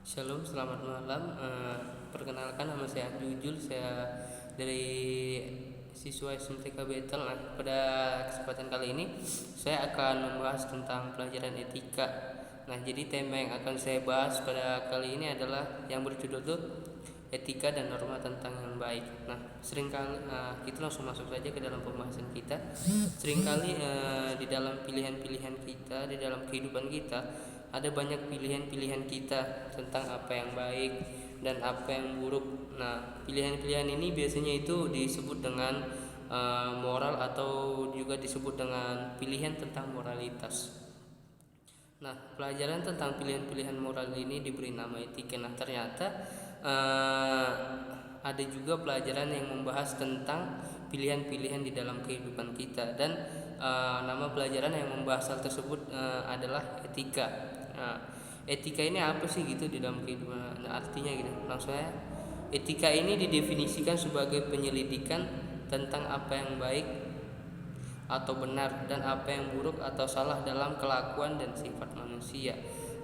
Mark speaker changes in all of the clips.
Speaker 1: Shalom, selamat malam. Perkenalkan, nama saya Jujul. Saya dari siswa SMTK Betel. Nah, pada kesempatan kali ini saya akan membahas tentang pelajaran etika. Nah, jadi tema yang akan saya bahas pada kali ini adalah yang berjudul tuh etika dan norma tentang yang baik. Nah, seringkali kita langsung masuk saja ke dalam pembahasan kita. Seringkali di dalam pilihan-pilihan kita, di dalam kehidupan kita, ada banyak pilihan-pilihan kita tentang apa yang baik dan apa yang buruk. Nah, pilihan-pilihan ini biasanya itu disebut dengan moral atau juga disebut dengan pilihan tentang moralitas. Nah, pelajaran tentang pilihan-pilihan moral ini diberi nama etika. Nah, ternyata ada juga pelajaran yang membahas tentang pilihan-pilihan di dalam kehidupan kita, dan nama pelajaran yang membahas hal tersebut adalah etika. Nah, etika ini apa sih gitu di dalam kehidupan? Nah, artinya gitu. Langsung ya. Etika ini didefinisikan sebagai penyelidikan tentang apa yang baik atau benar dan apa yang buruk atau salah dalam kelakuan dan sifat manusia.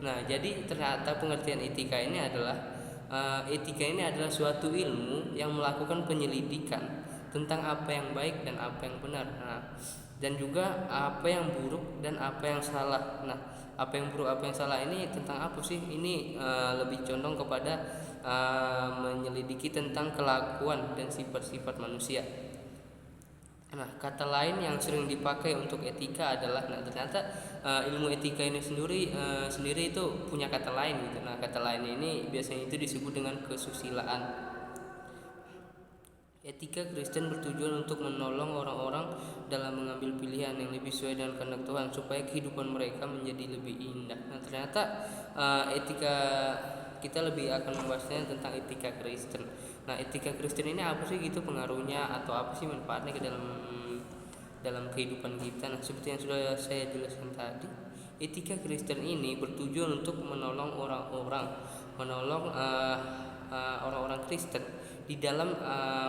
Speaker 1: Nah, jadi ternyata pengertian etika ini adalah suatu ilmu yang melakukan penyelidikan tentang apa yang baik dan apa yang benar. Nah, dan juga apa yang buruk dan apa yang salah. Nah, apa yang buruk, apa yang salah ini tentang apa sih? Ini lebih condong kepada menyelidiki tentang kelakuan dan sifat-sifat manusia. Nah, kata lain yang sering dipakai untuk etika adalah, nah ternyata ilmu etika ini sendiri itu punya kata lain gitu. Nah, kata lain ini biasanya itu disebut dengan kesusilaan. Etika Kristen bertujuan untuk menolong orang-orang dalam mengambil pilihan yang lebih sesuai dengan kehendak Tuhan supaya kehidupan mereka menjadi lebih indah. Nah, ternyata etika kita lebih akan membahasnya tentang etika Kristen. Nah, etika Kristen ini apa sih gitu pengaruhnya atau apa sih manfaatnya ke dalam kehidupan kita? Nah, seperti yang sudah saya jelaskan tadi, etika Kristen ini bertujuan untuk menolong orang-orang Kristen di dalam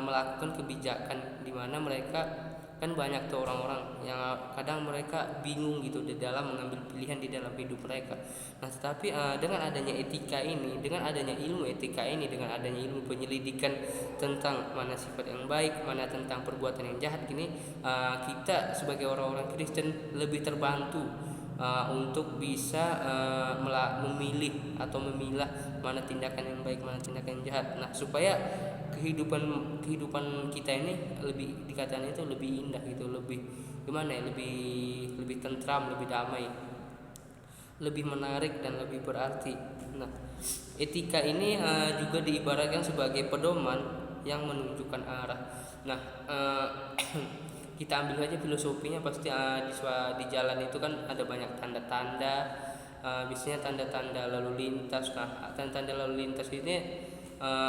Speaker 1: melakukan kebijakan, di mana mereka kan banyak tuh orang-orang yang kadang mereka bingung gitu di dalam mengambil pilihan di dalam hidup mereka. Nah, tetapi dengan adanya etika ini, dengan adanya ilmu etika ini, dengan adanya ilmu penyelidikan tentang mana sifat yang baik, mana tentang perbuatan yang jahat, gini kita sebagai orang-orang Kristen lebih terbantu untuk bisa memilih atau memilah mana tindakan yang baik, mana tindakan yang jahat. Nah, supaya kehidupan kita ini lebih dikatakan itu lebih indah gitu, lebih gimana ya, lebih tentram, lebih damai, lebih menarik dan lebih berarti. Nah, etika ini juga diibaratkan sebagai pedoman yang menunjukkan arah. Nah, kita ambil aja filosofinya, pasti di jalan itu kan ada banyak tanda-tanda, biasanya tanda-tanda lalu lintas. Nah, tanda-tanda lalu lintas ini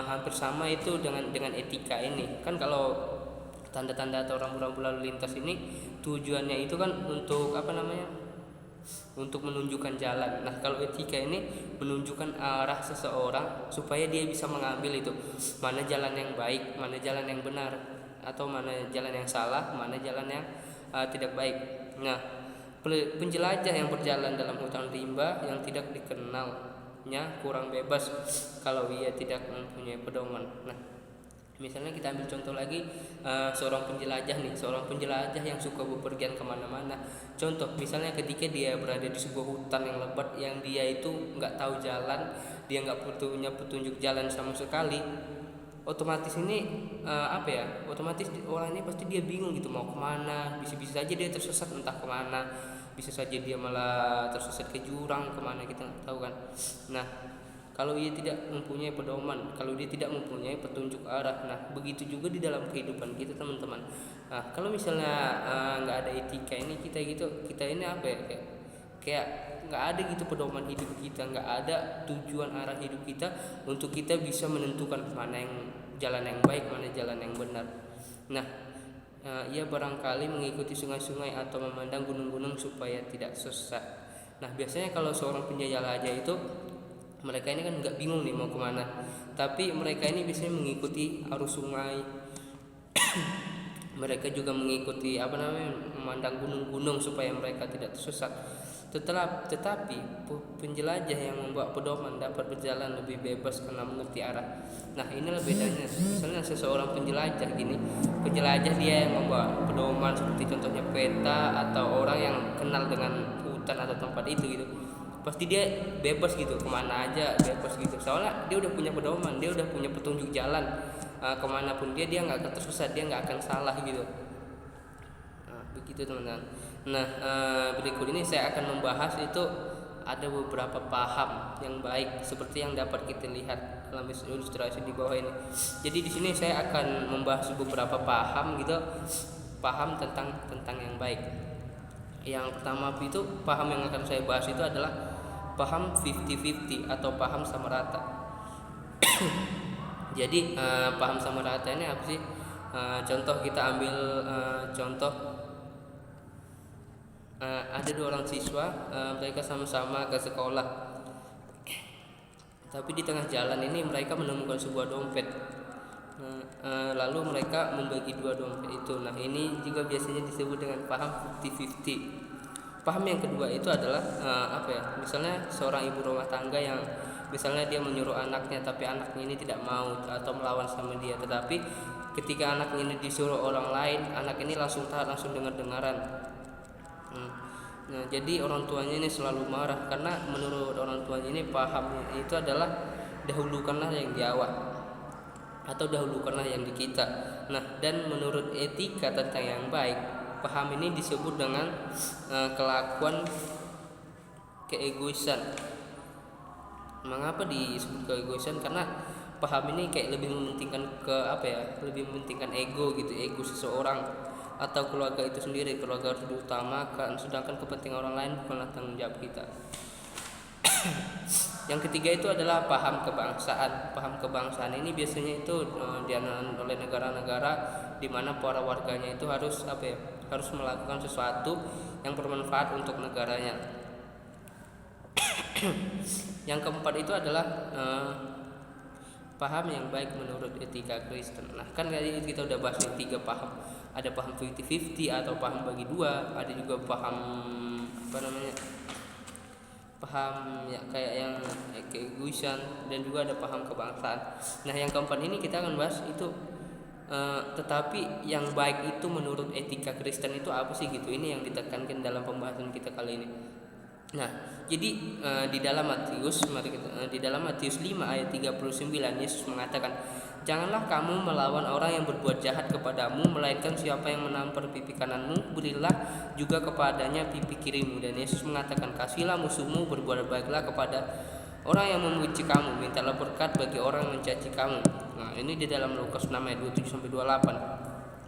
Speaker 1: hampir sama itu dengan etika ini. Kan kalau tanda-tanda atau rambu-rambu lalu lintas ini tujuannya itu kan untuk apa namanya? Untuk menunjukkan jalan. Nah, kalau etika ini menunjukkan arah seseorang supaya dia bisa mengambil itu mana jalan yang baik, mana jalan yang benar, atau mana jalan yang salah, mana jalan yang tidak baik. Nah, penjelajah yang berjalan dalam hutan rimba yang tidak dikenalnya kurang bebas kalau ia tidak mempunyai pedoman. Nah, misalnya kita ambil contoh lagi, seorang penjelajah yang suka bepergian kemana-mana. Contoh misalnya ketika dia berada di sebuah hutan yang lebat, yang dia itu nggak tahu jalan, dia nggak punya petunjuk jalan sama sekali. Otomatis ini otomatis orang ini pasti dia bingung gitu mau kemana. Bisa-bisa saja dia tersesat entah kemana, bisa saja dia malah tersesat ke jurang kemana, kita nggak tahu kan. Nah, kalau dia tidak mempunyai pedoman, kalau dia tidak mempunyai petunjuk arah, nah begitu juga di dalam kehidupan kita, teman-teman. Nah, kalau misalnya nggak ada etika ini, kita ini apa ya, kayak nggak ada gitu pedoman hidup kita, nggak ada tujuan arah hidup kita untuk kita bisa menentukan mana yang jalan yang baik, mana jalan yang benar. Nah, ia barangkali mengikuti sungai-sungai atau memandang gunung-gunung supaya tidak sesat. Nah, biasanya kalau seorang penjelajah itu mereka ini kan nggak bingung nih mau kemana, tapi mereka ini biasanya mengikuti arus sungai. Mereka juga mengikuti memandang gunung-gunung supaya mereka tidak tersesat. Tetapi penjelajah yang membawa pedoman dapat berjalan lebih bebas karena mengerti arah. Nah, inilah bedanya. Misalnya seseorang penjelajah dia yang membawa pedoman seperti contohnya peta, atau orang yang kenal dengan hutan atau tempat itu gitu. Pasti dia bebas gitu, kemana aja bebas gitu. Soalnya dia udah punya pedoman, dia udah punya petunjuk jalan. Kemanapun dia nggak akan tersesat, dia nggak akan salah gitu. Begitu teman-teman. Nah, berikut ini saya akan membahas itu ada beberapa paham yang baik seperti yang dapat kita lihat dalam ilustrasi di bawah ini. Jadi di sini saya akan membahas beberapa paham gitu, paham tentang yang baik. Yang pertama itu paham yang akan saya bahas itu adalah paham 50-50 atau paham sama rata. Jadi paham sama rata ini apa sih? Contoh kita ambil contoh ada 2 orang siswa, mereka sama-sama ke sekolah, tapi di tengah jalan ini mereka menemukan sebuah dompet. Lalu mereka membagi 2 dompet itu. Nah, ini juga biasanya disebut dengan paham 50-50. Paham yang kedua itu adalah misalnya seorang ibu rumah tangga yang misalnya dia menyuruh anaknya, tapi anaknya ini tidak mau atau melawan sama dia. Tetapi ketika anaknya ini disuruh orang lain, anak ini langsung taat, langsung dengar-dengaran. Nah, jadi orang tuanya ini selalu marah karena menurut orang tuanya ini pahamnya itu adalah dahulukanlah yang di awak atau dahulukanlah yang di kita. Nah, dan menurut etika tentang yang baik, paham ini disebut dengan kelakuan keegoisan. Mengapa disebut keegoisan? Karena paham ini kayak lebih mementingkan lebih mementingkan ego gitu, ego seseorang atau keluarga itu sendiri. Keluarga harus diutamakan, sedangkan kepentingan orang lain bukanlah tanggung jawab kita. Yang ketiga itu adalah paham kebangsaan. Paham kebangsaan ini biasanya itu dianut oleh negara-negara di mana para warganya itu harus harus melakukan sesuatu yang bermanfaat untuk negaranya. Yang keempat itu adalah paham yang baik menurut etika Kristen. Nah, kan tadi kita udah bahas yang 3 paham. Ada paham 50-50 atau paham bagi 2, ada juga paham paham ya kayak yang keegoisan, dan juga ada paham kebangsaan. Nah, yang keempat ini kita akan bahas itu tetapi yang baik itu menurut etika Kristen itu apa sih gitu. Ini yang ditekankan dalam pembahasan kita kali ini. Nah, jadi di dalam Matius 5 ayat 39 Yesus mengatakan, "Janganlah kamu melawan orang yang berbuat jahat kepadamu, melainkan siapa yang menampar pipi kananmu, berilah juga kepadanya pipi kirimu." Dan Yesus mengatakan, "Kasihilah musuhmu, berbuat baiklah kepada orang yang memuji kamu, mintalah berkat bagi orang yang mencaci kamu." Nah, ini di dalam Lukas 6 ayat 27-28.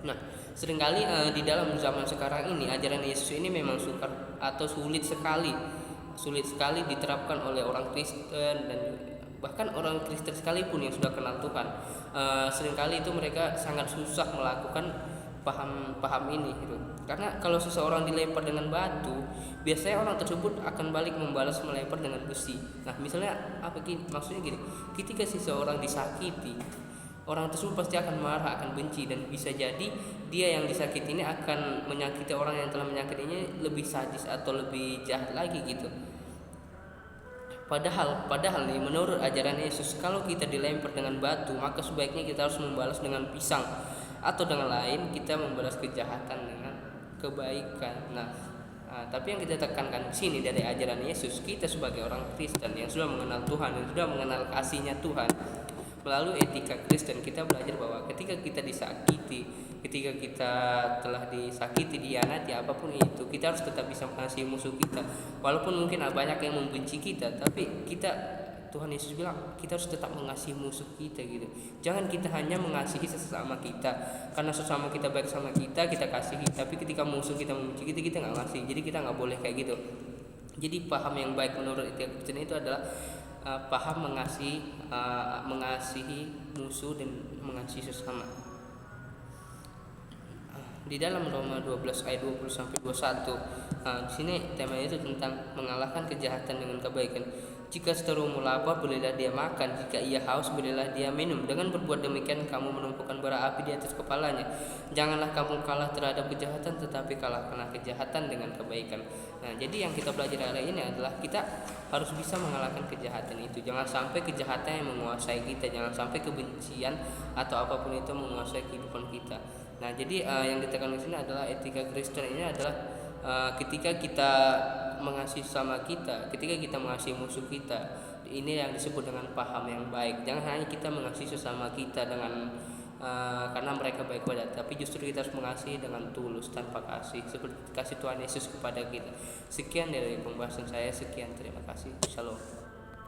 Speaker 1: Nah, seringkali di dalam zaman sekarang ini ajaran Yesus ini memang sukar atau sulit sekali diterapkan oleh orang Kristen, dan bahkan orang Kristen sekalipun yang sudah kenal Tuhan. Seringkali itu mereka sangat susah melakukan paham ini gitu. Karena kalau seseorang dilempar dengan batu, biasanya orang tersebut akan balik membalas melempar dengan besi. Nah, misalnya maksudnya gini, ketika seseorang disakiti, orang tersebut pasti akan marah, akan benci, dan bisa jadi dia yang disakiti ini akan menyakiti orang yang telah menyakitinya lebih sadis atau lebih jahat lagi gitu. Padahal nih menurut ajaran Yesus, kalau kita dilempar dengan batu, maka sebaiknya kita harus membalas dengan pisang, atau dengan lain kita membalas kejahatan dengan kebaikan. Nah, tapi yang kita tekankan di sini dari ajaran Yesus, kita sebagai orang Kristen yang sudah mengenal Tuhan, yang sudah mengenal kasihnya Tuhan, melalui etika Kristen kita belajar bahwa ketika kita disakiti, ketika kita telah disakiti, dihianati, apapun itu, kita harus tetap bisa mengasihi musuh kita. Walaupun mungkin banyak yang membenci kita, tapi Tuhan Yesus bilang kita harus tetap mengasihi musuh kita gitu. Jangan kita hanya mengasihi sesama kita, karena sesama kita baik sama kita kasihi, tapi ketika musuh kita membenci kita nggak ngasih. Jadi kita nggak boleh kayak gitu. Jadi paham yang baik menurut etika Kristen itu adalah paham mengasihi musuh dan mengasihi sesama. Di dalam Roma 12 ayat 20-21, di sini temanya itu tentang mengalahkan kejahatan dengan kebaikan. Jika seterumu lapar, bolehlah dia makan. Jika ia haus, bolehlah dia minum. Dengan berbuat demikian, kamu menumpukan bara api di atas kepalanya. Janganlah kamu kalah terhadap kejahatan, tetapi kalahkanlah kejahatan dengan kebaikan. Nah, jadi yang kita belajar hari ini adalah kita harus bisa mengalahkan kejahatan itu. Jangan sampai kejahatan yang menguasai kita. Jangan sampai kebencian atau apapun itu menguasai kehidupan kita. Nah, jadi yang ditekankan di sini adalah etika Kristen ini adalah ketika kita mengasihi sama kita, ketika kita mengasihi musuh kita, ini yang disebut dengan paham yang baik. Jangan hanya kita mengasihi sesama kita dengan karena mereka baik pada, tapi justru kita harus mengasihi dengan tulus tanpa kasih, seperti kasih Tuhan Yesus kepada kita. Sekian dari pembahasan saya, sekian, terima kasih. Shalom.